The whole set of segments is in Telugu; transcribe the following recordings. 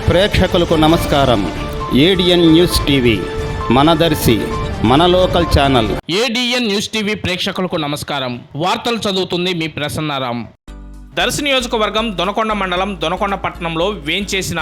ప్రేక్షకులకు నమస్కారం. ఏడిఎన్ న్యూస్ టీవీ మనదర్శి మన local channel. ADN news TV ప్రేక్షకులకు నమస్కారం. వార్తలు చదువుతుంది మీ ప్రసన్నారాం. దర్శి నియోజకవర్గం దొనకొండ మండలం దొనకొండ పట్టణంలో వేంచేసిన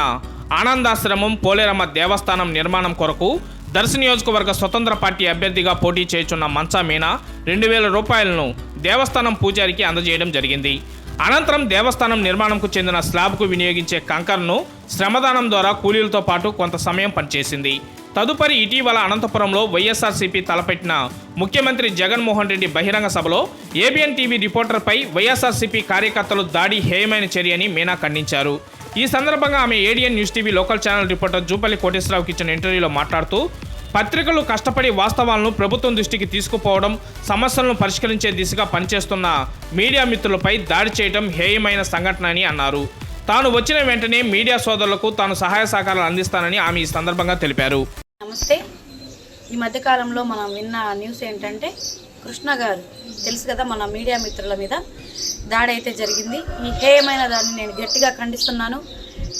ఆనందాశ్రమం పోలేరమ్మ దేవస్థానం నిర్మాణం కొరకు దర్శి నియోజకవర్గ స్వతంత్ర పార్టీ అభ్యర్థిగా పోటీ చేయుచున్న మంచా మీనా 2000 రూపాయలను దేవస్థానం పూజారికి అందజేయడం జరిగింది. అనంతరం దేవస్థానం నిర్మాణంకు చెందిన స్లాబ్కు వినియోగించే కంకర్ను శ్రమదానం ద్వారా కూలీలతో పాటు కొంత సమయం పనిచేసింది. తదుపరి ఇటీవల అనంతపురంలో వైఎస్ఆర్సీపీ తలపెట్టిన ముఖ్యమంత్రి జగన్మోహన్ రెడ్డి బహిరంగ సభలో ఏబిఎన్ టీవీ రిపోర్టర్పై వైఎస్ఆర్సీపీ కార్యకర్తలు దాడి హేయమైన చర్యని మీనా ఖండించారు. ఈ సందర్భంగా ఆమె ADN news TV local channel reporter Jupalli కోటేశ్వరరావుకి ఇచ్చిన ఇంటర్వ్యూలో మాట్లాడుతూ, పత్రికలు కష్టపడి వాస్తవాలను ప్రభుత్వం దృష్టికి తీసుకుపోవడం, సమస్యలను పరిష్కరించే దిశగా పనిచేస్తున్న మీడియా మిత్రులపై దాడి చేయడం హేయమైన సంఘటన అని అన్నారు. తాను వచ్చిన వెంటనే మీడియా సోదరులకు తాను సహాయ సహకారాలు అందిస్తానని ఆమె ఈ సందర్భంగా తెలిపారు. నమస్తే. ఈ మధ్యకాలంలో మనం విన్న న్యూస్ ఏంటంటే కృష్ణ గారు తెలుసు కదా, మన మీడియా మిత్రుల మీద దాడి అయితే జరిగింది. ఈ హేయమైన దాన్ని నేను గట్టిగా ఖండిస్తున్నాను.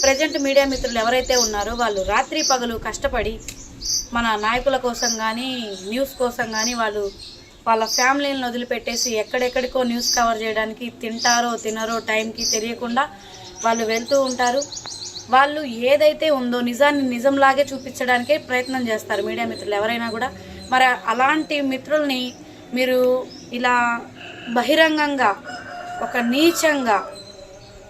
ప్రజెంట్ మీడియా మిత్రులు ఎవరైతే ఉన్నారో వాళ్ళు రాత్రి పగలు కష్టపడి మన నాయకుల కోసం కానీ న్యూస్ కోసం కానీ వాళ్ళ ఫ్యామిలీలను వదిలిపెట్టేసి ఎక్కడెక్కడికో న్యూస్ కవర్ చేయడానికి తింటారో తినరో టైంకి తెలియకుండా వాళ్ళు వెళ్తూ ఉంటారు. వాళ్ళు ఏదైతే ఉందో నిజాన్ని నిజంలాగే చూపించడానికే ప్రయత్నం చేస్తారు మీడియా మిత్రులు ఎవరైనా కూడా. మరి అలాంటి మిత్రుల్ని మీరు ఇలా బహిరంగంగా ఒక నీచంగా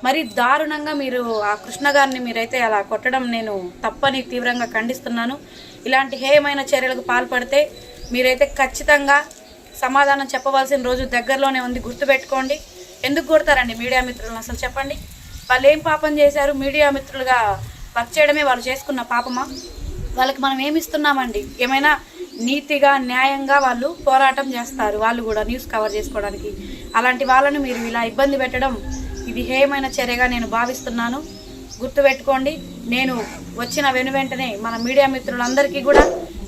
మరి దారుణంగా మీరు ఆ కృష్ణ గారిని మీరైతే అలా కొట్టడం నేను తప్పని తీవ్రంగా ఖండిస్తున్నాను. ఇలాంటి హేయమైన చర్యలకు పాల్పడితే మీరైతే ఖచ్చితంగా సమాధానం చెప్పవలసిన రోజు దగ్గరలోనే ఉంది, గుర్తుపెట్టుకోండి. ఎందుకు కొడతారండి మీడియా మిత్రులను అసలు చెప్పండి? వాళ్ళు ఏం పాపం చేశారు? మీడియా మిత్రులుగా వర్క్ చేయడమే వాళ్ళు చేసుకున్న పాపమా? వాళ్ళకి మనం ఏమి ఇస్తున్నామండి? ఏమైనా నీతిగా న్యాయంగా వాళ్ళు పోరాటం చేస్తారు, వాళ్ళు కూడా న్యూస్ కవర్ చేసుకోవడానికి. అలాంటి వాళ్ళను మీరు ఇలా ఇబ్బంది పెట్టడం ఇది హేయమైన చర్యగా నేను భావిస్తున్నాను. గుర్తుపెట్టుకోండి. నేను వచ్చిన వెనువెంటనే మన మీడియా మిత్రులందరికీ కూడా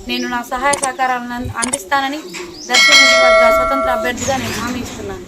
నేను నా సహాయ సహకారాలను అందిస్తానని దర్శి నియోజకవర్గ స్వతంత్ర అభ్యర్థిగా నేను హామీ ఇస్తున్నాను.